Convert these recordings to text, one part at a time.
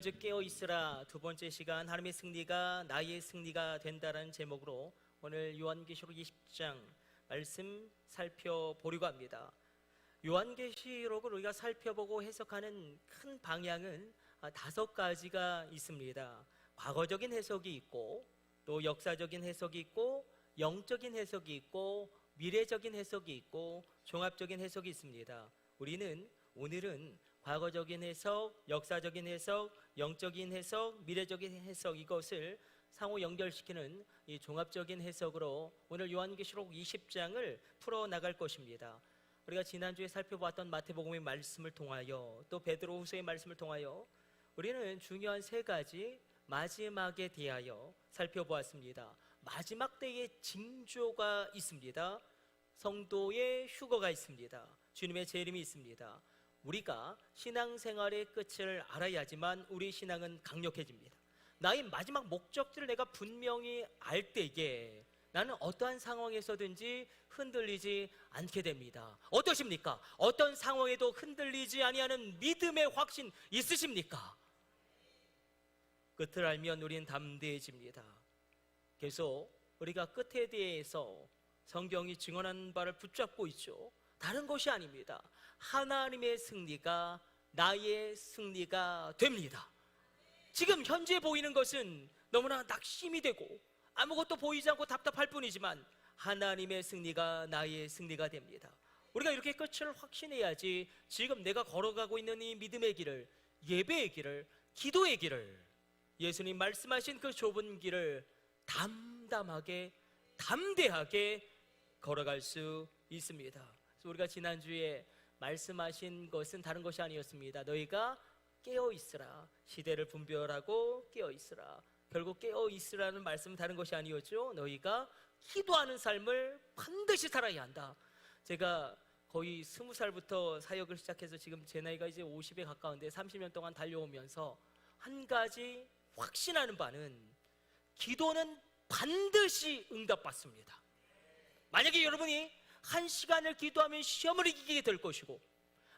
즉 깨어 있으라 두 번째 시간 하나님의 승리가 나의 승리가 된다라는 제목으로 오늘 요한계시록 20장 말씀 살펴보려고 합니다. 요한계시록을 우리가 살펴보고 해석하는 큰 방향은 5가지가 있습니다. 과거적인 해석이 있고 또 역사적인 해석이 있고 영적인 해석이 있고 미래적인 해석이 있고 종합적인 해석이 있습니다. 오늘은 과거적인 해석, 역사적인 해석, 영적인 해석, 미래적인 해석, 이것을 상호 연결시키는 이 종합적인 해석으로 오늘 요한계시록 20장을 풀어나갈 것입니다. 우리가 지난주에 살펴봤던 마태복음의 말씀을 통하여 또 베드로후서의 말씀을 통하여 우리는 중요한 3가지 마지막에 대하여 살펴보았습니다. 마지막 때의 징조가 있습니다. 성도의 휴거가 있습니다. 주님의 재림이 있습니다. 우리가 신앙생활의 끝을 알아야지만 우리 신앙은 강력해집니다. 나의 마지막 목적지를 내가 분명히 알 때에 나는 어떠한 상황에서든지 흔들리지 않게 됩니다. 어떠십니까? 어떤 상황에도 흔들리지 아니하는 믿음의 확신 있으십니까? 끝을 알면 우리는 담대해집니다. 계속 우리가 끝에 대해서 성경이 증언하는 바를 붙잡고 있죠. 다른 것이 아닙니다. 하나님의 승리가 나의 승리가 됩니다. 지금 현재 보이는 것은 너무나 낙심이 되고 아무것도 보이지 않고 답답할 뿐이지만 하나님의 승리가 나의 승리가 됩니다. 우리가 이렇게 끝을 확신해야지 지금 내가 걸어가고 있는 이 믿음의 길을, 예배의 길을, 기도의 길을, 예수님 말씀하신 그 좁은 길을 담대하게 걸어갈 수 있습니다. 그래서 우리가 지난주에 말씀하신 것은 다른 것이 아니었습니다. 너희가 깨어있으라. 시대를 분별하고 깨어있으라. 결국 깨어있으라는 말씀은 다른 것이 아니었죠. 너희가 기도하는 삶을 반드시 살아야 한다. 제가 거의 20살부터 사역을 시작해서 지금 제 나이가 이제 50에 가까운데 30년 동안 달려오면서 한 가지 확신하는 바는 기도는 반드시 응답받습니다. 만약에 여러분이 1시간을 기도하면 시험을 이기게 될 것이고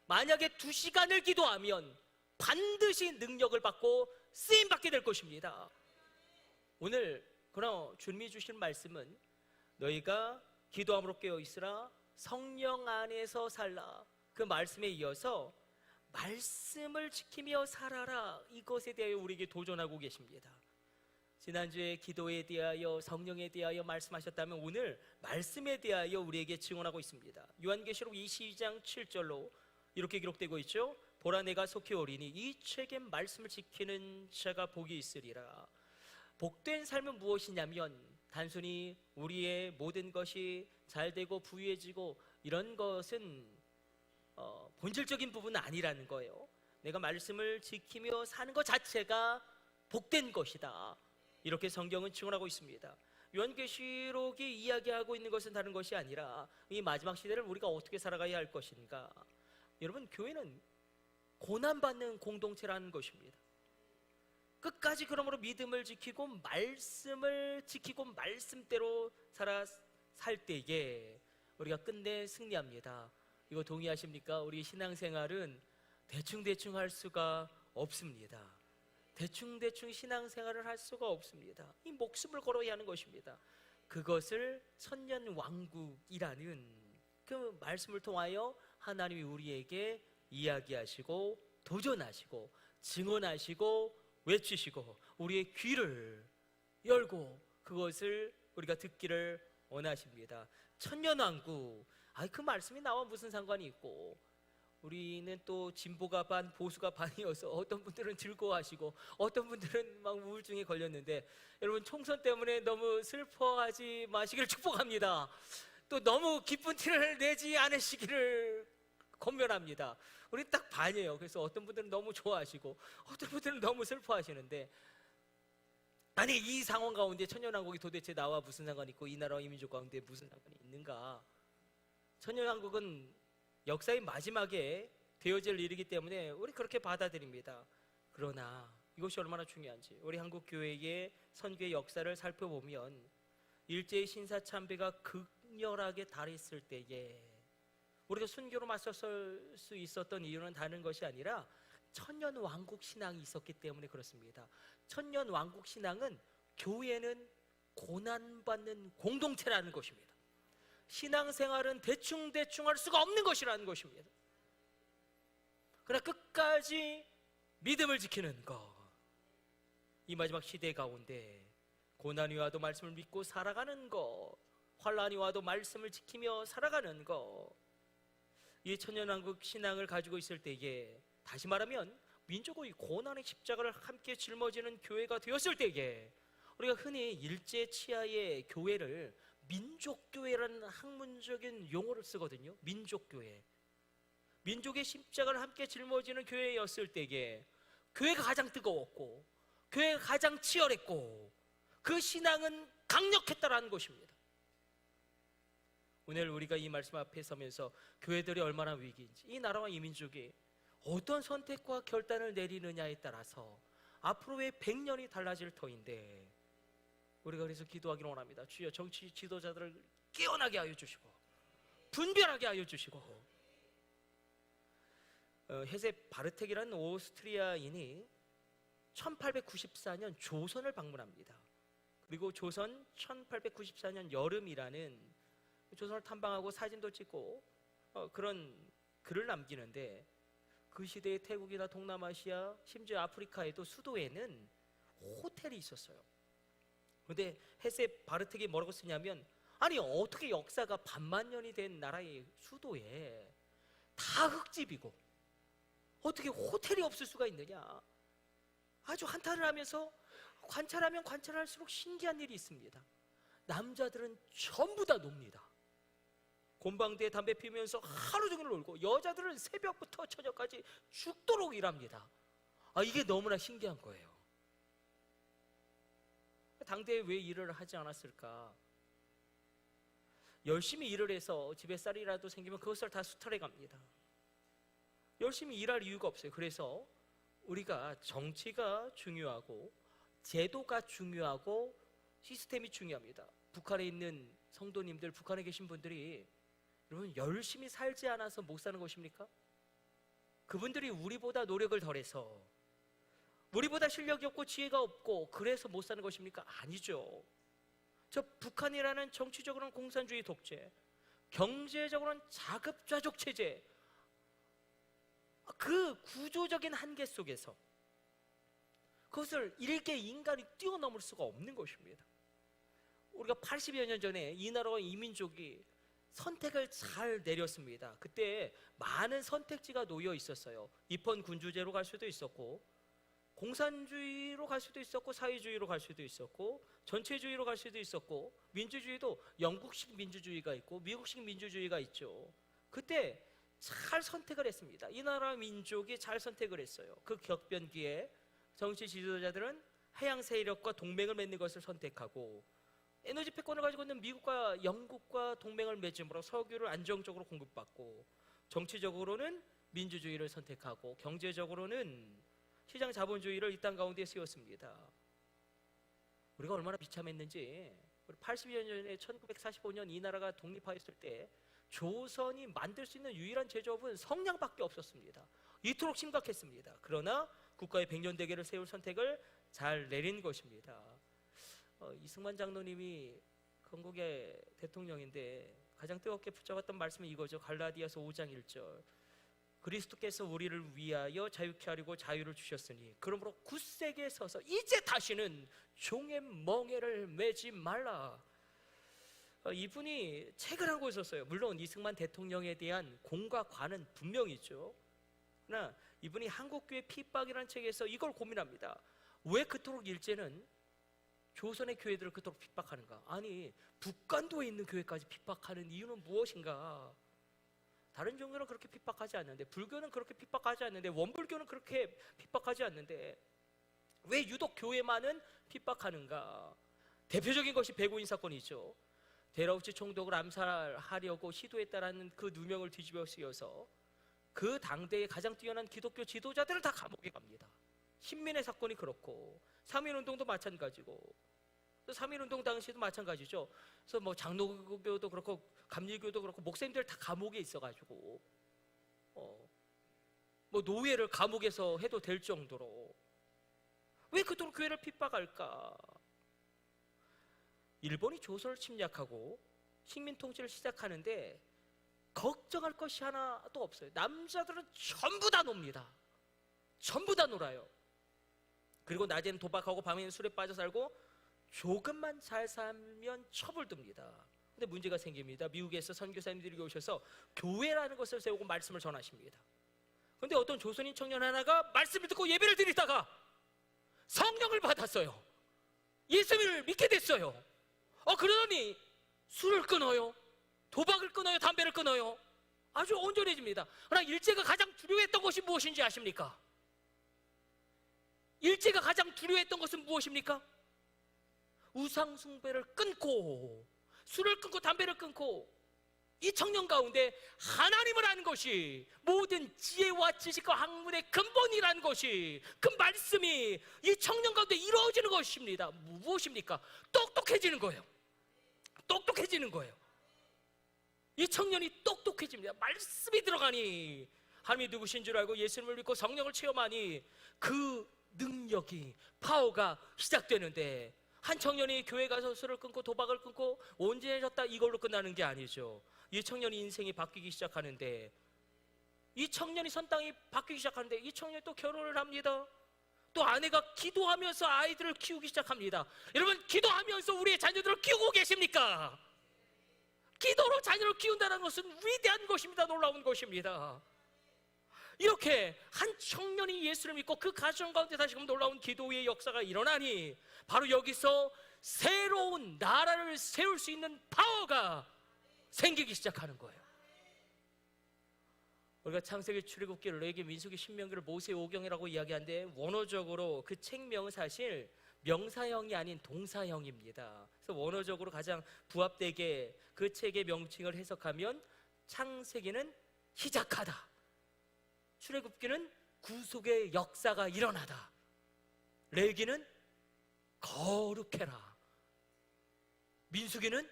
만약에 2시간을 기도하면 반드시 능력을 받고 쓰임받게 될 것입니다. 오늘 그러나 주님이 주신 말씀은 너희가 기도함으로 깨어있으라 성령 안에서 살라. 그 말씀에 이어서 말씀을 지키며 살아라. 이것에 대하여 우리에게 도전하고 계십니다. 지난주에 기도에 대하여 성령에 대하여 말씀하셨다면 오늘 말씀에 대하여 우리에게 증언하고 있습니다. 요한계시록 22장 7절로 이렇게 기록되고 있죠. 보라 내가 속히 오리니 이 책의 말씀을 지키는 자가 복이 있으리라. 복된 삶은 무엇이냐면 단순히 우리의 모든 것이 잘되고 부유해지고 이런 것은 본질적인 부분은 아니라는 거예요. 내가 말씀을 지키며 사는 것 자체가 복된 것이다. 이렇게 성경은 증언하고 있습니다. 요한계시록이 이야기하고 있는 것은 다른 것이 아니라 이 마지막 시대를 우리가 어떻게 살아가야 할 것인가. 여러분, 교회는 고난받는 공동체라는 것입니다. 끝까지 그러므로 믿음을 지키고 말씀을 지키고 말씀대로 살 때에 우리가 끝내 승리합니다. 이거 동의하십니까? 우리 신앙생활은 대충 할 수가 없습니다. 대충 신앙생활을 할 수가 없습니다. 이 목숨을 걸어야 하는 것입니다. 그것을 천년왕국이라는 그 말씀을 통하여 하나님이 우리에게 이야기하시고 도전하시고 증언하시고 외치시고 우리의 귀를 열고 그것을 우리가 듣기를 원하십니다. 천년왕국, 그 말씀이 나와 무슨 상관이 있고, 우리는 또 진보가 반 보수가 반이어서 어떤 분들은 즐거워하시고 어떤 분들은 막 우울증에 걸렸는데, 여러분 총선 때문에 너무 슬퍼하지 마시기를 축복합니다. 또 너무 기쁜 티를 내지 않으시기를 권면합니다. 우리 딱 반이에요. 그래서 어떤 분들은 너무 좋아하시고 어떤 분들은 너무 슬퍼하시는데, 아니 이 상황 가운데 천년왕국이 도대체 나와 무슨 상관이 있고 이 나라와 이 민족 가운데 무슨 상관이 있는가. 천년왕국은 역사의 마지막에 되어질 일이기 때문에 우리 그렇게 받아들입니다. 그러나 이것이 얼마나 중요한지 우리 한국교회의 선교의 역사를 살펴보면 일제의 신사참배가 극렬하게 달했을 때에 우리가 순교로 맞섰을 수 있었던 이유는 다른 것이 아니라 천년 왕국 신앙이 있었기 때문에 그렇습니다. 천년 왕국 신앙은 교회는 고난받는 공동체라는 것입니다. 신앙생활은 대충대충 할 수가 없는 것이라는 것입니다. 그러나 끝까지 믿음을 지키는 것, 이 마지막 시대 가운데 고난이 와도 말씀을 믿고 살아가는 것, 환난이 와도 말씀을 지키며 살아가는 것, 이 천년왕국 신앙을 가지고 있을 때에, 다시 말하면 민족의 고난의 십자가를 함께 짊어지는 교회가 되었을 때에, 우리가 흔히 일제치하의 교회를 민족교회라는 학문적인 용어를 쓰거든요. 민족교회, 민족의 십자가를 함께 짊어지는 교회였을 때에 교회가 가장 뜨거웠고 교회가 가장 치열했고 그 신앙은 강력했다라는 것입니다. 오늘 우리가 이 말씀 앞에 서면서 교회들이 얼마나 위기인지, 이 나라와 이 민족이 어떤 선택과 결단을 내리느냐에 따라서 앞으로의 100년이 달라질 터인데, 우리가 그래서 기도하기를 원합니다. 주여, 정치 지도자들을 깨어나게 하여 주시고 분별하게 하여 주시고, 헤세 바르텍이라는 오스트리아인이 1894년 조선을 방문합니다. 그리고 조선 1894년 여름이라는, 조선을 탐방하고 사진도 찍고 그런 글을 남기는데, 그 시대의 태국이나 동남아시아, 심지어 아프리카에도 수도에는 호텔이 있었어요. 그런데 헤세 바르텍이 뭐라고 쓰냐면, 아니 어떻게 역사가 반만 년이 된 나라의 수도에 다 흙집이고 어떻게 호텔이 없을 수가 있느냐. 아주 한탄을 하면서 관찰하면 관찰할수록 신기한 일이 있습니다. 남자들은 전부 다 놉니다. 곤방대에 담배 피우면서 하루 종일 놀고, 여자들은 새벽부터 저녁까지 죽도록 일합니다. 이게 너무나 신기한 거예요. 당대에 왜 일을 하지 않았을까? 열심히 일을 해서 집에 쌀이라도 생기면 그것을 다 수탈해 갑니다. 열심히 일할 이유가 없어요. 그래서 우리가 정치가 중요하고 제도가 중요하고 시스템이 중요합니다. 북한에 있는 성도님들, 북한에 계신 분들이 여러분 열심히 살지 않아서 못 사는 것입니까? 그분들이 우리보다 노력을 덜해서, 우리보다 실력이 없고 지혜가 없고 그래서 못 사는 것입니까? 아니죠. 저 북한이라는 정치적으로는 공산주의 독재, 경제적으로는 자급자족 체제, 그 구조적인 한계 속에서 그것을 일개 인간이 뛰어넘을 수가 없는 것입니다. 우리가 80여 년 전에 이 나라와 이 민족이 선택을 잘 내렸습니다. 그때 많은 선택지가 놓여 있었어요. 입헌 군주제로 갈 수도 있었고, 공산주의로 갈 수도 있었고, 사회주의로 갈 수도 있었고, 전체주의로 갈 수도 있었고, 민주주의도 영국식 민주주의가 있고 미국식 민주주의가 있죠. 그때 잘 선택을 했습니다. 이 나라 민족이 잘 선택을 했어요. 그 격변기에 정치 지도자들은 해양 세력과 동맹을 맺는 것을 선택하고, 에너지 패권을 가지고 있는 미국과 영국과 동맹을 맺음으로 석유를 안정적으로 공급받고, 정치적으로는 민주주의를 선택하고 경제적으로는 시장 자본주의를 이 땅 가운데 세웠습니다. 우리가 얼마나 비참했는지, 80여 년 전에 1945년 이 나라가 독립하였을 때 조선이 만들 수 있는 유일한 제조업은 성냥밖에 없었습니다. 이토록 심각했습니다. 그러나 국가의 100년 대계를 세울 선택을 잘 내린 것입니다. 이승만 장로님이 건국의 대통령인데 가장 뜨겁게 붙잡았던 말씀이 이거죠. 갈라디아서 5장 1절. 그리스도께서 우리를 위하여 자유케 하려고 자유를 주셨으니 그러므로 굳세게 서서 이제 다시는 종의 멍에를 매지 말라. 이분이 책을 하고 있었어요. 물론 이승만 대통령에 대한 공과 관은 분명히 있죠. 그러나 이분이 한국교회 핍박이라는 책에서 이걸 고민합니다. 왜 그토록 일제는 조선의 교회들을 그토록 핍박하는가? 아니, 북간도에 있는 교회까지 핍박하는 이유는 무엇인가? 다른 종교는 그렇게 핍박하지 않는데, 불교는 그렇게 핍박하지 않는데, 원불교는 그렇게 핍박하지 않는데 왜 유독 교회만은 핍박하는가? 대표적인 것이 배고인 사건이죠. 데라우치 총독을 암살하려고 시도했다라는 그 누명을 뒤집어 씌워서 그 당대의 가장 뛰어난 기독교 지도자들을 다 감옥에 갑니다. 신민의 사건이 그렇고 3.1운동도 마찬가지고, 3.1운동 당시도 마찬가지죠. 그래서 뭐 장로교도 그렇고 감리교도 그렇고 목사님들 다 감옥에 있어가지고 뭐 노예를 감옥에서 해도 될 정도로 왜 그토록 교회를 핍박할까? 일본이 조선을 침략하고 식민 통치를 시작하는데 걱정할 것이 하나도 없어요. 남자들은 전부 다 놉니다. 전부 다 놀아요. 그리고 낮에는 도박하고 밤에는 술에 빠져 살고 조금만 잘 살면 처벌됩니다. 근데 문제가 생깁니다. 미국에서 선교사님들이 오셔서 교회라는 것을 세우고 말씀을 전하십니다. 근데 어떤 조선인 청년 하나가 말씀을 듣고 예배를 드리다가 성령을 받았어요. 예수님을 믿게 됐어요. 그러더니 술을 끊어요. 도박을 끊어요. 담배를 끊어요. 아주 온전해집니다. 그러나 일제가 가장 두려워했던 것이 무엇인지 아십니까? 일제가 가장 두려워했던 것은 무엇입니까? 우상 숭배를 끊고 술을 끊고 담배를 끊고 이 청년 가운데 하나님을 아는 것이 모든 지혜와 지식과 학문의 근본이라는 것이 그 말씀이 이 청년 가운데 이루어지는 것입니다. 무엇입니까? 똑똑해지는 거예요. 똑똑해지는 거예요. 이 청년이 똑똑해집니다. 말씀이 들어가니 하나님이 누구신 줄 알고 예수님을 믿고 성령을 체험하니 그 능력이 파워가 시작되는데, 한 청년이 교회 가서 술을 끊고 도박을 끊고 온전해졌다 이걸로 끝나는 게 아니죠. 이 청년이 인생이 바뀌기 시작하는데, 이 청년이 선땅이 바뀌기 시작하는데 이 청년이 또 결혼을 합니다. 또 아내가 기도하면서 아이들을 키우기 시작합니다. 여러분, 기도하면서 우리의 자녀들을 키우고 계십니까? 기도로 자녀를 키운다는 것은 위대한 것입니다. 놀라운 것입니다. 이렇게 한 청년이 예수를 믿고 그 가정 가운데 다시금 놀라운 기도의 역사가 일어나니 바로 여기서 새로운 나라를 세울 수 있는 파워가 생기기 시작하는 거예요. 우리가 창세기, 출애굽기, 레위기, 민수기, 신명기를 모세 오경이라고 이야기하는데 원어적으로 그 책명은 사실 명사형이 아닌 동사형입니다. 그래서 원어적으로 가장 부합되게 그 책의 명칭을 해석하면 창세기는 시작하다, 출애굽기는 구속의 역사가 일어나다, 레위기는 거룩해라, 민수기는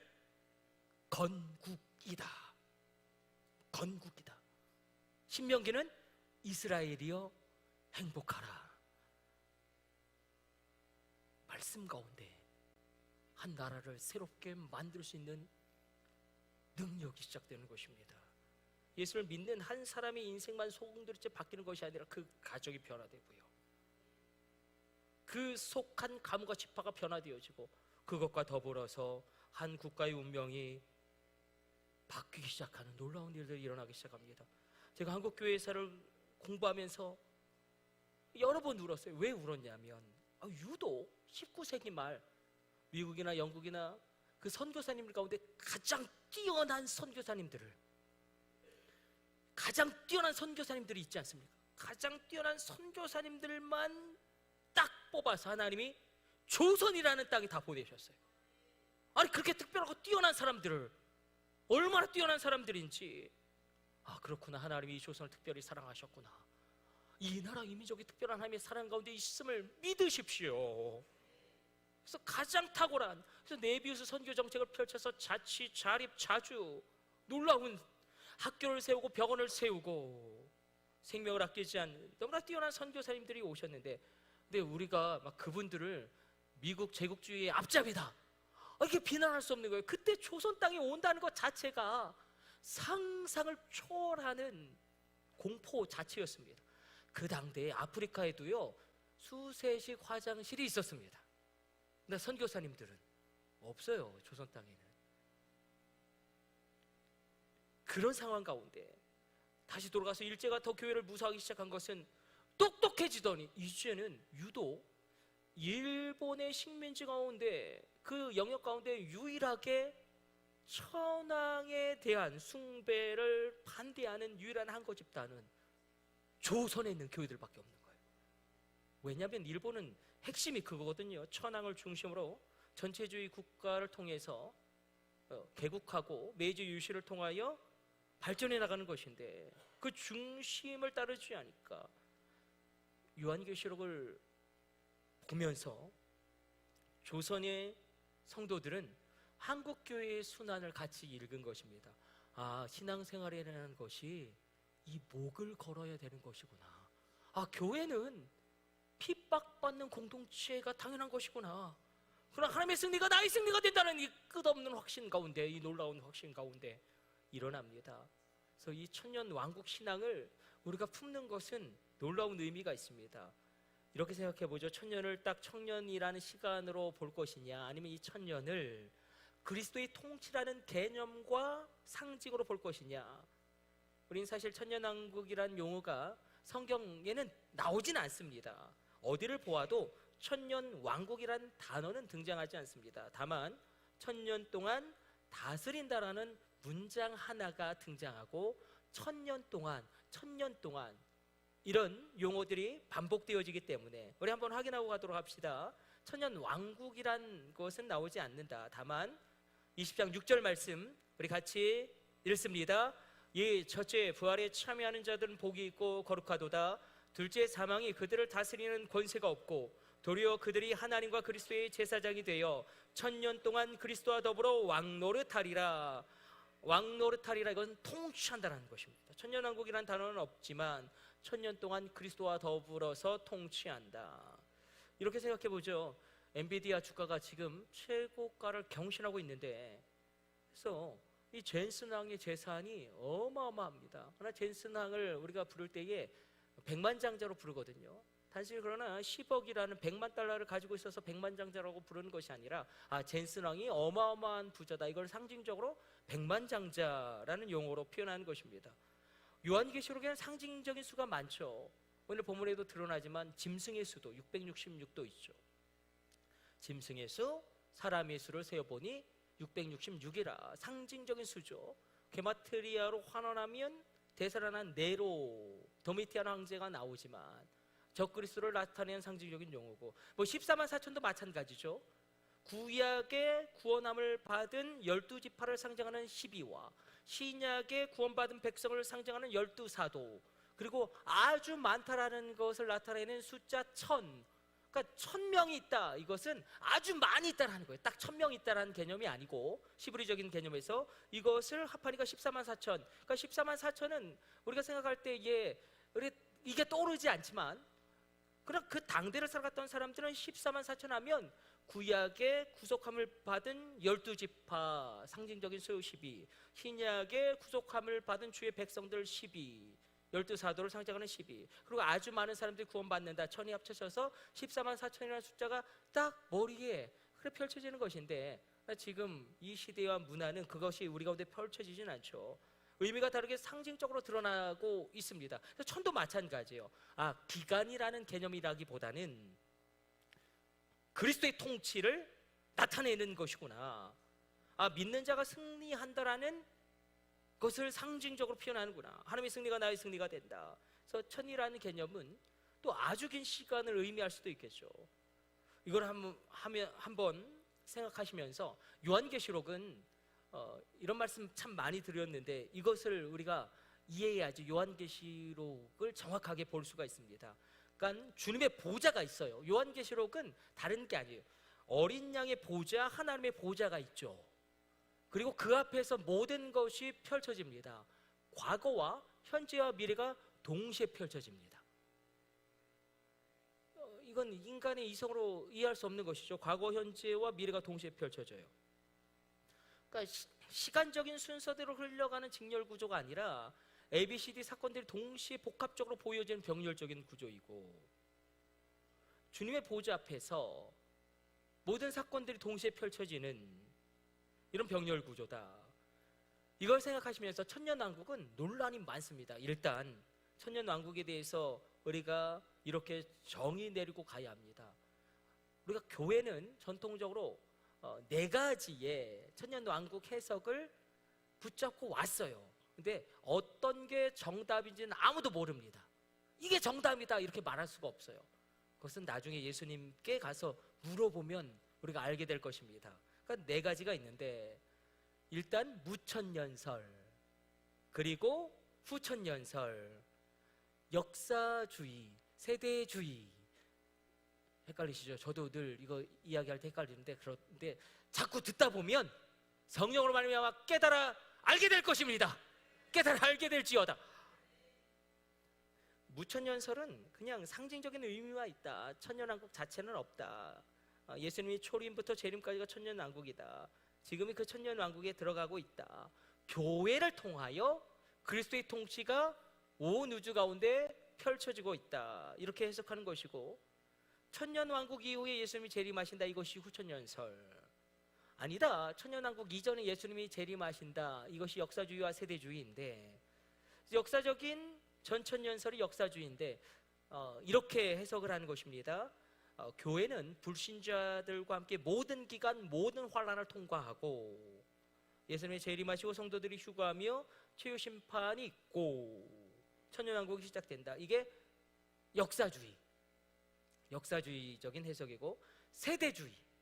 건국이다. 건국이다. 신명기는 이스라엘이여 행복하라. 말씀 가운데 한 나라를 새롭게 만들 수 있는 능력이 시작되는 것입니다. 예수를 믿는 한 사람의 인생만 소금들이째 바뀌는 것이 아니라 그 가족이 변화되고요, 그 속한 가문과 지파가 변화되어지고 그것과 더불어서 한 국가의 운명이 바뀌기 시작하는 놀라운 일들이 일어나기 시작합니다. 제가 한국교회사를 공부하면서 여러 번 울었어요. 왜 울었냐면 유독 19세기 말 미국이나 영국이나 그 선교사님들 가운데 가장 뛰어난 선교사님들이 있지 않습니까? 가장 뛰어난 선교사님들만 딱 뽑아서 하나님이 조선이라는 땅에 다 보내셨어요. 아니, 그렇게 특별하고 뛰어난 사람들을, 얼마나 뛰어난 사람들인지, 그렇구나, 하나님이 이 조선을 특별히 사랑하셨구나, 이 나라 이민족이 특별한 하나님의 사랑 가운데 있음을 믿으십시오. 그래서 가장 탁월한, 그래서 네비우스 선교 정책을 펼쳐서 자치, 자립, 자주 놀라운 학교를 세우고 병원을 세우고 생명을 아끼지 않는 너무나 뛰어난 선교사님들이 오셨는데, 근데 우리가 막 그분들을 미국 제국주의의 앞잡이다 이렇게 비난할 수 없는 거예요. 그때 조선 땅에 온다는 것 자체가 상상을 초월하는 공포 자체였습니다. 그 당대에 아프리카에도요 수세식 화장실이 있었습니다. 근데 선교사님들은 없어요. 조선 땅에는. 그런 상황 가운데 다시 돌아가서 일제가 더 교회를 무서워하기 시작한 것은 똑똑해지더니 이제는 유독 일본의 식민지 가운데, 그 영역 가운데 유일하게 천황에 대한 숭배를 반대하는 유일한 한국 집단은 조선에 있는 교회들밖에 없는 거예요. 왜냐하면 일본은 핵심이 그거거든요. 천황을 중심으로 전체주의 국가를 통해서 개국하고 메이지 유시를 통하여 발전해 나가는 것인데, 그 중심을 따르지 않으니까 요한계시록을 보면서 조선의 성도들은 한국교회의 순환을 같이 읽은 것입니다. 신앙생활이라는 것이 이 목을 걸어야 되는 것이구나. 교회는 핍박받는 공동체가 당연한 것이구나. 그러나 하나님의 승리가 나의 승리가 된다는 이 끝없는 확신 가운데, 이 놀라운 확신 가운데 일어납니다. 그래서 이 천년 왕국 신앙을 우리가 품는 것은 놀라운 의미가 있습니다. 이렇게 생각해 보죠. 천년을 딱 청년이라는 시간으로 볼 것이냐, 아니면 이 천년을 그리스도의 통치라는 개념과 상징으로 볼 것이냐. 우린 사실 천년왕국이라는 용어가 성경에는 나오진 않습니다. 어디를 보아도 천년왕국이라는 단어는 등장하지 않습니다. 다만 천년 동안 다스린다라는 문장 하나가 등장하고 천년 동안 이런 용어들이 반복되어지기 때문에 우리 한번 확인하고 가도록 합시다. 천년왕국이란 것은 나오지 않는다. 다만 20장 6절 말씀 우리 같이 읽습니다. 이 첫째 부활에 참여하는 자들은 복이 있고 거룩하도다. 둘째 사망이 그들을 다스리는 권세가 없고 도리어 그들이 하나님과 그리스도의 제사장이 되어 천년 동안 그리스도와 더불어 왕노릇하리라. 왕노릇하리라, 이건 통치한다는 것입니다. 천년왕국이라는 단어는 없지만 천년 동안 그리스도와 더불어서 통치한다. 이렇게 생각해 보죠. 엔비디아 주가가 지금 최고가를 경신하고 있는데, 그래서 이 젠슨 왕의 재산이 어마어마합니다. 그러나 젠슨 왕을 우리가 부를 때에 백만장자로 부르거든요. 단순히 그러나 10억이라는 100만 달러를 가지고 있어서 백만장자라고 부르는 것이 아니라 젠슨 왕이 어마어마한 부자다, 이걸 상징적으로 백만장자라는 용어로 표현하는 것입니다. 요한계시록에는 상징적인 수가 많죠. 오늘 본문에도 드러나지만 짐승의 수도 666도 있죠. 짐승의 수, 사람의 수를 세어보니 666이라 상징적인 수죠. 게마트리아로 환원하면 되살아난 네로 도미티안 황제가 나오지만 적그리스도를 나타내는 상징적인 용어고, 14만 4천도 마찬가지죠. 구약의 구원함을 받은 12지파를 상징하는 12와 신약의 구원받은 백성을 상징하는 12사도, 그리고 아주 많다라는 것을 나타내는 숫자 1000, 그러니까 1000명이 있다, 이것은 아주 많이 있다라는 거예요. 딱 1000명이 있다라는 개념이 아니고 시브리적인 개념에서 이것을 합하니까 14만 4천. 그러니까 14만 4천은 우리가 생각할 때 이게 떠오르지 않지만, 그럼 그 당대를 살아갔던 사람들은 14만 4천 하면 구약의 구속함을 받은 12지파 상징적인 수 12, 신약의 구속함을 받은 주의 백성들 12, 12사도를 상징하는 12, 그리고 아주 많은 사람들이 구원받는다, 1000이 합쳐져서 14만 4천이라는 숫자가 딱 머리에 그래 펼쳐지는 것인데, 지금 이 시대와 문화는 그것이 우리 가운데 펼쳐지진 않죠. 의미가 다르게 상징적으로 드러나고 있습니다. 천도 마찬가지예요. 기간이라는 개념이라기보다는 그리스도의 통치를 나타내는 것이구나. 믿는 자가 승리한다라는 것을 상징적으로 표현하는구나. 하나님의 승리가 나의 승리가 된다. 그래서 천이라는 개념은 또 아주 긴 시간을 의미할 수도 있겠죠. 이걸 한번 생각하시면서 요한계시록은 이런 말씀 참 많이 드렸는데 이것을 우리가 이해해야지 요한계시록을 정확하게 볼 수가 있습니다. 그러니까 주님의 보좌가 있어요. 요한계시록은 다른 게 아니에요. 어린 양의 보좌, 하나님의 보좌가 있죠. 그리고 그 앞에서 모든 것이 펼쳐집니다. 과거와 현재와 미래가 동시에 펼쳐집니다. 이건 인간의 이성으로 이해할 수 없는 것이죠. 과거, 현재와 미래가 동시에 펼쳐져요. 그러니까 시간적인 순서대로 흘러가는 직렬 구조가 아니라 ABCD 사건들이 동시에 복합적으로 보여지는 병렬적인 구조이고, 주님의 보좌 앞에서 모든 사건들이 동시에 펼쳐지는 이런 병렬 구조다. 이걸 생각하시면서 천년왕국은 논란이 많습니다. 일단 천년왕국에 대해서 우리가 이렇게 정의 내리고 가야 합니다. 우리가 교회는 전통적으로 4가지의 천년왕국 해석을 붙잡고 왔어요. 근데 어떤 게 정답인지는 아무도 모릅니다. 이게 정답이다 이렇게 말할 수가 없어요. 그것은 나중에 예수님께 가서 물어보면 우리가 알게 될 것입니다. 그러니까 4가지가 있는데, 일단 무천년설, 그리고 후천년설, 역사주의, 세대주의. 헷갈리시죠? 저도 늘 이거 이야기할 때 헷갈리는데, 그런데 자꾸 듣다 보면 성령으로 말미암아 깨달아 알게 될 것입니다. 깨달아 알게 될지어다. 무천년설은 그냥 상징적인 의미가 있다. 천년왕국 자체는 없다. 예수님이 초림부터 재림까지가 천년왕국이다. 지금이 그 천년왕국에 들어가고 있다. 교회를 통하여 그리스도의 통치가 온 우주 가운데 펼쳐지고 있다. 이렇게 해석하는 것이고, 천년왕국 이후에 예수님이 재림하신다, 이것이 후천년설. 아니다, 천년왕국 이전에 예수님이 재림하신다, 이것이 역사주의와 세대주의인데, 역사적인 전천년설이 역사주의인데 이렇게 해석을 하는 것입니다. 교회는 불신자들과 함께 모든 기간 모든 환난을 통과하고 예수님의 재림하시고 성도들이 휴거하며 최후 심판이 있고 천년왕국이 시작된다. 이게 역사주의적인 해석이고,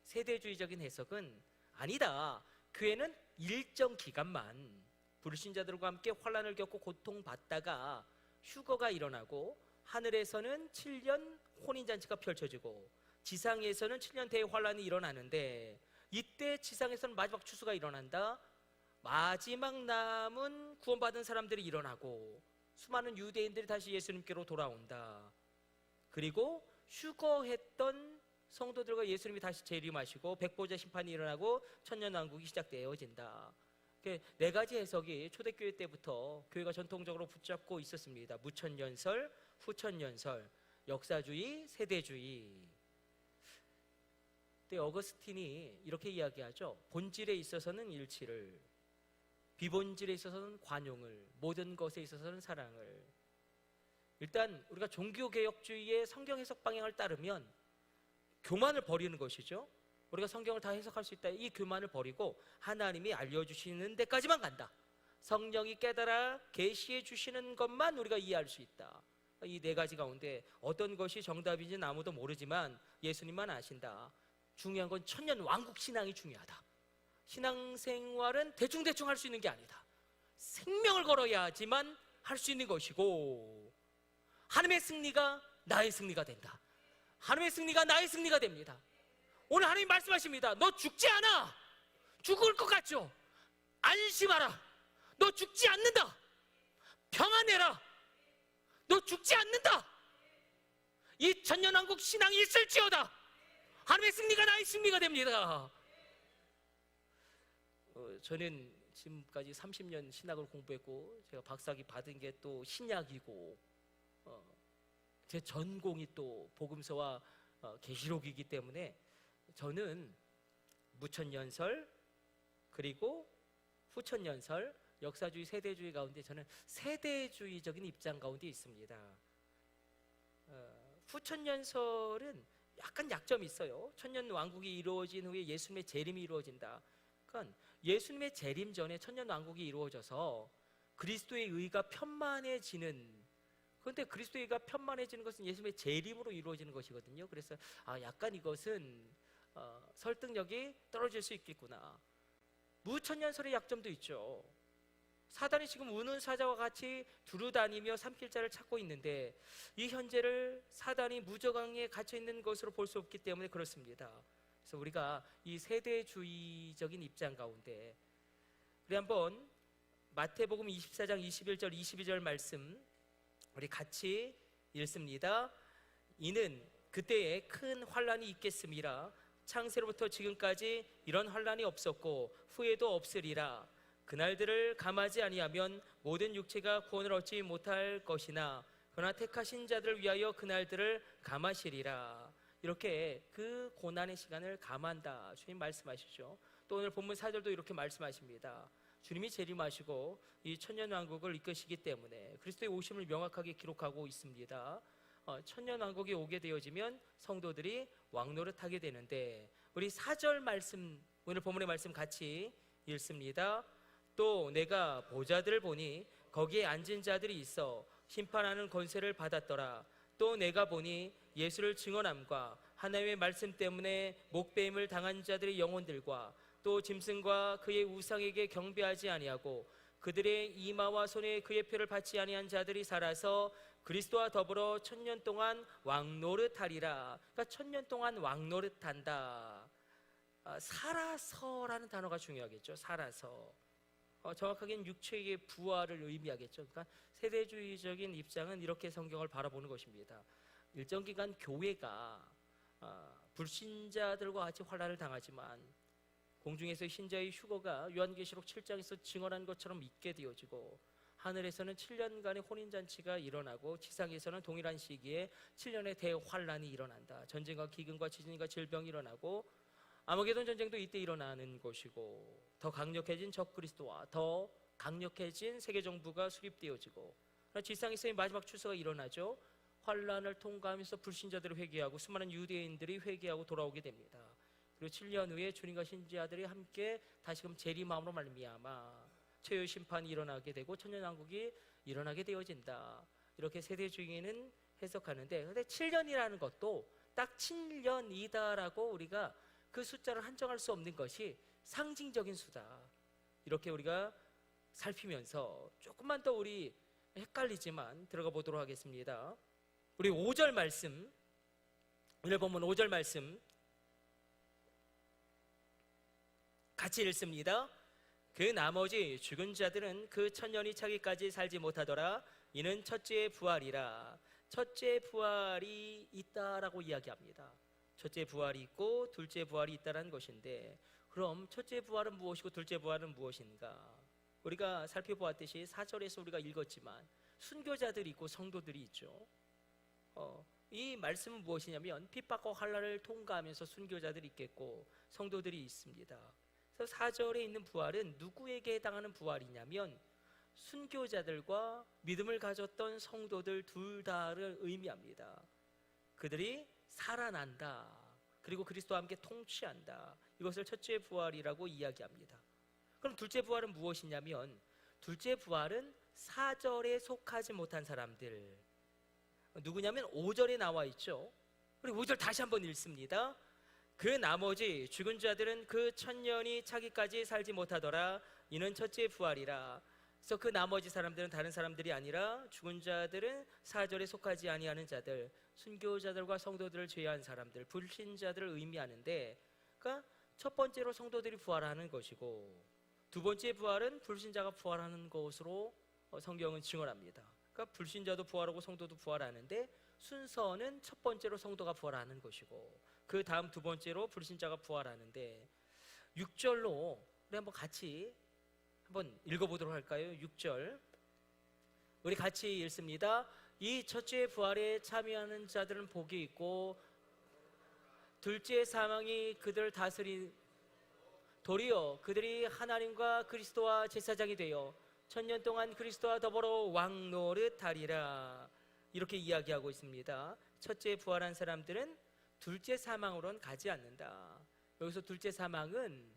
세대주의적인 해석은 아니다, 교회는 일정 기간만 불신자들과 함께 환난을 겪고 고통받다가 휴거가 일어나고, 하늘에서는 7년 혼인잔치가 펼쳐지고 지상에서는 7년 대환란이 일어나는데, 이때 지상에서는 마지막 추수가 일어난다. 마지막 남은 구원받은 사람들이 일어나고 수많은 유대인들이 다시 예수님께로 돌아온다. 그리고 휴거했던 성도들과 예수님이 다시 재림하시고 백보자 심판이 일어나고 천년왕국이 시작되어진다. 네 가지 해석이 초대교회 때부터 교회가 전통적으로 붙잡고 있었습니다. 무천년설, 후천년설, 역사주의, 세대주의. 근데 어거스틴이 이렇게 이야기하죠. 본질에 있어서는 일치를, 비본질에 있어서는 관용을, 모든 것에 있어서는 사랑을. 일단 우리가 종교개혁주의의 성경 해석 방향을 따르면 교만을 버리는 것이죠. 우리가 성경을 다 해석할 수 있다, 이 교만을 버리고 하나님이 알려주시는 데까지만 간다. 성령이 깨달아 계시해 주시는 것만 우리가 이해할 수 있다. 이 네 가지 가운데 어떤 것이 정답인지는 아무도 모르지만 예수님만 아신다. 중요한 건 천년 왕국 신앙이 중요하다. 신앙생활은 대충대충 할 수 있는 게 아니다. 생명을 걸어야지만 할 수 있는 것이고, 하나님의 승리가 나의 승리가 된다. 하나님의 승리가 나의 승리가 됩니다. 오늘 하나님 말씀하십니다. 너 죽지 않아. 죽을 것 같죠? 안심하라. 너 죽지 않는다. 평안해라. 너 죽지 않는다. 이 천년왕국 신앙이 있을지어다. 하나님의 승리가 나의 승리가 됩니다. 저는 지금까지 30년 신학을 공부했고, 제가 박사학위 받은 게 또 신약이고, 제 전공이 또 복음서와 계시록이기 때문에 저는 무천년설 그리고 후천년설, 역사주의, 세대주의 가운데 저는 세대주의적인 입장 가운데 있습니다. 후천년설은 약간 약점이 있어요. 천년왕국이 이루어진 후에 예수님의 재림이 이루어진다. 그러니까 예수님의 재림 전에 천년왕국이 이루어져서 그리스도의 의가 편만해지는, 그런데 그리스도의 의가 편만해지는 것은 예수님의 재림으로 이루어지는 것이거든요. 그래서 약간 이것은 설득력이 떨어질 수 있겠구나. 무천년설의 약점도 있죠. 사단이 지금 우는 사자와 같이 두루다니며 삼킬 자를 찾고 있는데, 이 현재를 사단이 무저강에 갇혀 있는 것으로 볼 수 없기 때문에 그렇습니다. 그래서 우리가 이 세대주의적인 입장 가운데, 우리 한번 마태복음 24장 21절 22절 말씀 우리 같이 읽습니다. 이는 그때에 큰 환란이 있겠음이라. 창세로부터 지금까지 이런 환란이 없었고 후에도 없으리라. 그날들을 감하지 아니하면 모든 육체가 구원을 얻지 못할 것이나 그러나 택하신 자들을 위하여 그날들을 감하시리라. 이렇게 그 고난의 시간을 감한다, 주님 말씀하시죠. 또 오늘 본문 4절도 이렇게 말씀하십니다. 주님이 재림하시고 이 천년왕국을 이끄시기 때문에 그리스도의 오심을 명확하게 기록하고 있습니다. 천년왕국이 오게 되어지면 성도들이 왕노릇하게 되는데, 우리 4절 말씀, 오늘 본문의 말씀 같이 읽습니다. 또 내가 보좌들을 보니 거기에 앉은 자들이 있어 심판하는 권세를 받았더라. 또 내가 보니 예수를 증언함과 하나님의 말씀 때문에 목배임을 당한 자들의 영혼들과 또 짐승과 그의 우상에게 경배하지 아니하고 그들의 이마와 손에 그의 표를 받지 아니한 자들이 살아서 그리스도와 더불어 천년 동안 왕노릇하리라. 그러니까 천년 동안 왕노릇한다. 살아서라는 단어가 중요하겠죠. 살아서. 정확하게는 육체의 부활을 의미하겠죠. 그러니까 세대주의적인 입장은 이렇게 성경을 바라보는 것입니다. 일정 기간 교회가 불신자들과 같이 환난을 당하지만 공중에서 신자의 휴거가 요한계시록 7장에서 증언한 것처럼 있게 되어지고, 하늘에서는 7년간의 혼인잔치가 일어나고 지상에서는 동일한 시기에 7년의 대환란이 일어난다. 전쟁과 기근과 지진과 질병이 일어나고 아마게돈 전쟁도 이때 일어나는 것이고, 더 강력해진 적그리스도와 더 강력해진 세계정부가 수립되어지고, 지상에서의 마지막 추수가 일어나죠. 환란을 통과하면서 불신자들이 회개하고 수많은 유대인들이 회개하고 돌아오게 됩니다. 그리고 7년 후에 주님과 신자들이 함께 다시금 재림함으로 말미암아 최후 심판이 일어나게 되고 천년왕국이 일어나게 되어진다. 이렇게 세대주의는 해석하는데, 근데 7년이라는 것도 딱 7년이다라고 우리가 그 숫자를 한정할 수 없는 것이 상징적인 수다. 이렇게 우리가 살피면서 조금만 더 우리 헷갈리지만 들어가 보도록 하겠습니다. 우리 5절 말씀, 오늘 본문 5절 말씀 같이 읽습니다. 그 나머지 죽은 자들은 그 천년이 차기까지 살지 못하더라. 이는 첫째 부활이라. 첫째 부활이 있다라고 이야기합니다. 첫째 부활이 있고 둘째 부활이 있다는 것인데, 그럼 첫째 부활은 무엇이고 둘째 부활은 무엇인가? 우리가 살펴보았듯이 4절에서 우리가 읽었지만 순교자들이 있고 성도들이 있죠. 이 말씀은 무엇이냐면 핍박과 환난을 통과하면서 순교자들이 있겠고 성도들이 있습니다. 그래서 4절에 있는 부활은 누구에게 해당하는 부활이냐면 순교자들과 믿음을 가졌던 성도들 둘 다를 의미합니다. 그들이 살아난다. 그리고 그리스도와 함께 통치한다. 이것을 첫째 부활이라고 이야기합니다. 그럼 둘째 부활은 무엇이냐면, 둘째 부활은 4절에 속하지 못한 사람들, 누구냐면 5절에 나와 있죠. 그리고 5절 다시 한번 읽습니다. 그 나머지 죽은 자들은 그 천년이 차기까지 살지 못하더라. 이는 첫째 부활이라. 그래서 그 나머지 사람들은 다른 사람들이 아니라 죽은 자들은 4절에 속하지 아니하는 자들, 순교자들과 성도들을 제외한 사람들, 불신자들을 의미하는데, 그러니까 첫 번째로 성도들이 부활하는 것이고 두 번째 부활은 불신자가 부활하는 것으로 성경은 증언합니다. 그러니까 불신자도 부활하고 성도도 부활하는데 순서는 첫 번째로 성도가 부활하는 것이고 그 다음 두 번째로 불신자가 부활하는데, 6절로 우리 한번 같이 한번 읽어보도록 할까요? 6절 우리 같이 읽습니다. 이 첫째 부활에 참여하는 자들은 복이 있고 둘째 사망이 그들을 다스린 도리어 그들이 하나님과 그리스도와 제사장이 되어 천년 동안 그리스도와 더불어 왕노릇하리라. 이렇게 이야기하고 있습니다. 첫째 부활한 사람들은 둘째 사망으로는 가지 않는다. 여기서 둘째 사망은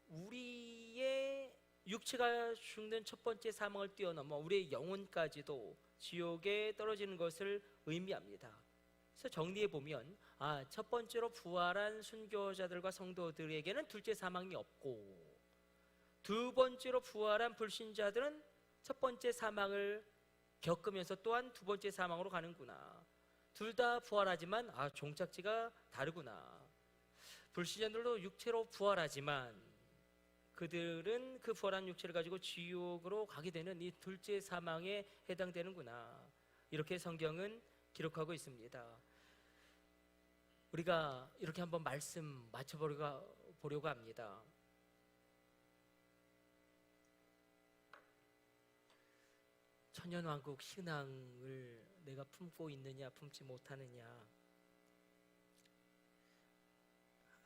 우리의 육체가 죽는 첫 번째 사망을 뛰어넘어 우리의 영혼까지도 지옥에 떨어지는 것을 의미합니다. 그래서 정리해 보면 첫 번째로 부활한 순교자들과 성도들에게는 둘째 사망이 없고, 두 번째로 부활한 불신자들은 첫 번째 사망을 겪으면서 또한 두 번째 사망으로 가는구나. 둘 다 부활하지만 종착지가 다르구나. 불신자들도 육체로 부활하지만 그들은 그 부활한 육체를 가지고 지옥으로 가게 되는 이 둘째 사망에 해당되는구나. 이렇게 성경은 기록하고 있습니다. 우리가 이렇게 한번 말씀 맞춰보려고 합니다. 천년왕국 신앙을 내가 품고 있느냐 품지 못하느냐.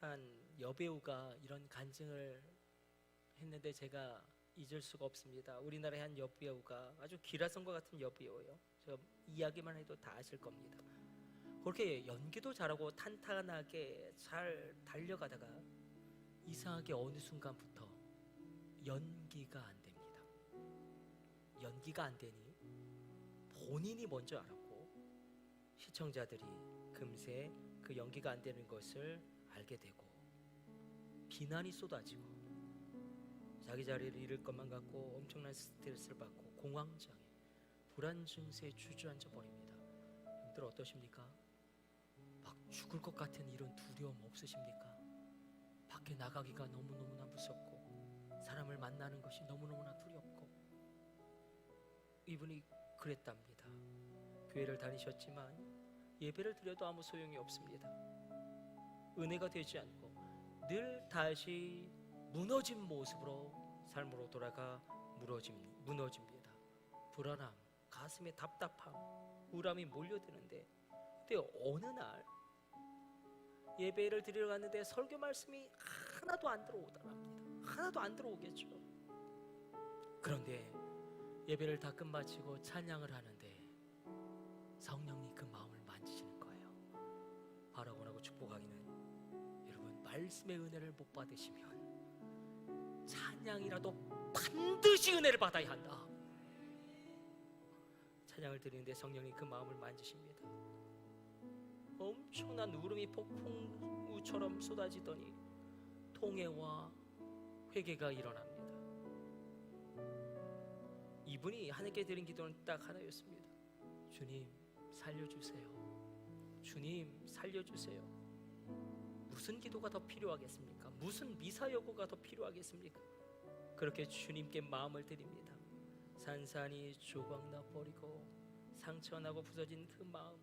한 여배우가 이런 간증을 했는데 제가 잊을 수가 없습니다. 우리나라의 한 여배우가 아주 기라성과 같은 여배우예요. 저 이야기만 해도 다 아실 겁니다. 그렇게 연기도 잘하고 탄탄하게 잘 달려가다가 이상하게 어느 순간부터 연기가 안 됩니다. 연기가 안 되니 본인이 먼저 알았고 시청자들이 금세 그 연기가 안 되는 것을 알게 되고 비난이 쏟아지고 자기 자리를 잃을 것만 같고 엄청난 스트레스를 받고 공황장애, 불안 증세에 주저앉아 버립니다. 여러분들 어떠십니까? 막 죽을 것 같은 이런 두려움 없으십니까? 밖에 나가기가 너무너무나 무섭고 사람을 만나는 것이 너무너무나 두렵고, 이분이 그랬답니다. 교회를 다니셨지만 예배를 드려도 아무 소용이 없습니다. 은혜가 되지 않고 늘 다시 무너진 모습으로 삶으로 돌아가 무너집니다. 불안함, 가슴에 답답함, 우울함이 몰려드는데, 근데 어느 날 예배를 드리러 갔는데 설교 말씀이 하나도 안 들어오더랍니다. 하나도 안 들어오겠죠. 그런데 예배를 다 끝마치고 찬양을 하는데 성령님 그 마음을 만지시는 거예요. 바라고나고 축복하기는, 여러분, 말씀의 은혜를 못 받으시면 찬양이라도 반드시 은혜를 받아야 한다. 찬양을 드리는데 성령님 그 마음을 만지십니다. 엄청난 울음이 폭풍우처럼 쏟아지더니 통회와 회개가 일어납니다. 이분이 하나님께 드린 기도는 딱 하나였습니다. 주님 살려주세요. 주님 살려주세요. 무슨 기도가 더 필요하겠습니까? 무슨 미사여구가 더 필요하겠습니까? 그렇게 주님께 마음을 드립니다. 산산이 조각나 버리고 상처나고 부서진 그 마음,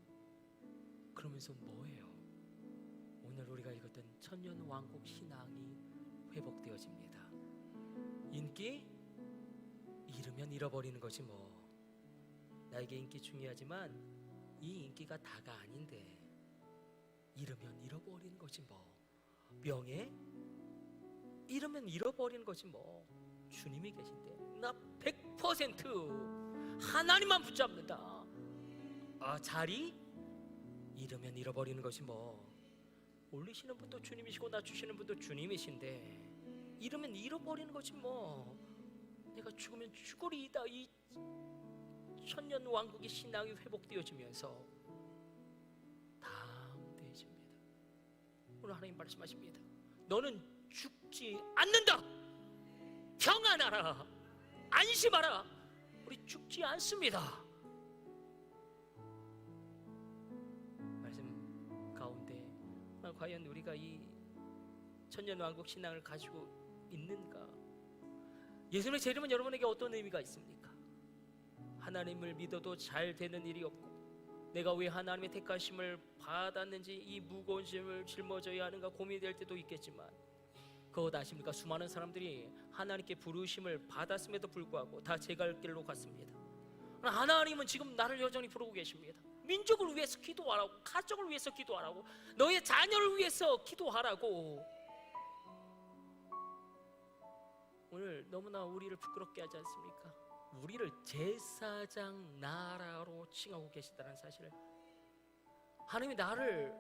그러면서 뭐예요? 오늘 우리가 읽었던 천년왕국 신앙이 회복되어집니다. 인기? 잃으면 잃어버리는 것이 뭐. 나에게 인기 중요하지만 이 인기가 다가 아닌데, 잃으면 잃어버리는 것이 뭐. 명예? 잃으면 잃어버리는 것이 뭐. 주님이 계신데 나 100% 하나님만 붙잡는다. 자리? 잃으면 잃어버리는 것이 뭐. 올리시는 분도 주님이시고 낮추시는 분도 주님이신데 잃으면 잃어버리는 것이 뭐. 내가 죽으면 죽으리이다. 이 천년 왕국의 신앙이 회복되어지면서 담대해집니다. 오늘 하나님 말씀하십니다. 너는 죽지 않는다. 평안하라. 안심하라. 우리 죽지 않습니다. 말씀 가운데 과연 우리가 이 천년왕국 신앙을 가지고 있는가? 예수님의 재림은 여러분에게 어떤 의미가 있습니까? 하나님을 믿어도 잘 되는 일이 없고, 내가 왜 하나님의 택하심을 받았는지 이 무거운 짐을 짊어져야 하는가 고민될 때도 있겠지만, 그것 아십니까? 수많은 사람들이 하나님께 부르심을 받았음에도 불구하고 다 제 갈 길로 갔습니다. 하나님은 지금 나를 여전히 부르고 계십니다. 민족을 위해서 기도하라고, 가족을 위해서 기도하라고, 너의 자녀를 위해서 기도하라고. 오늘 너무나 우리를 부끄럽게 하지 않습니까? 우리를 제사장 나라로 칭하고 계시다는 사실을. 하나님이 나를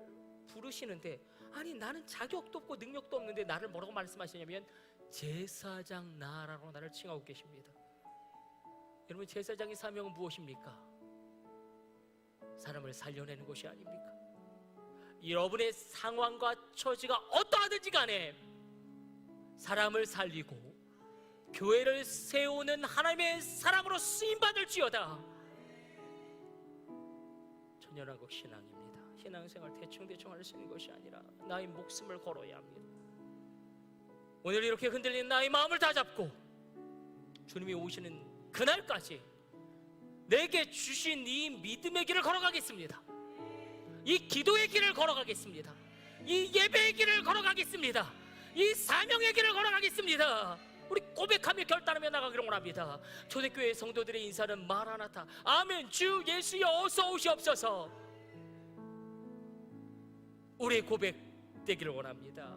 부르시는데, 아니 나는 자격도 없고 능력도 없는데 나를 뭐라고 말씀하시냐면 제사장 나라로 나를 칭하고 계십니다. 여러분, 제사장의 사명은 무엇입니까? 사람을 살려내는 것이 아닙니까? 여러분의 상황과 처지가 어떠하든지 간에 사람을 살리고 교회를 세우는 하나님의 사람으로 쓰임받을지어다. 천년왕국 신앙입니다. 신앙생활 대충 할 수 있는 것이 아니라 나의 목숨을 걸어야 합니다. 오늘 이렇게 흔들리는 나의 마음을 다잡고 주님이 오시는 그날까지 내게 주신 이 믿음의 길을 걸어가겠습니다. 이 기도의 길을 걸어가겠습니다. 이 예배의 길을 걸어가겠습니다. 이 사명의 길을 걸어가겠습니다. 우리 고백하며 결단하며 나가기를 원합니다. 초대교회 성도들의 인사는 마라나타, 아멘, 주 예수여 어서 오시옵소서. 우리의 고백 되기를 원합니다.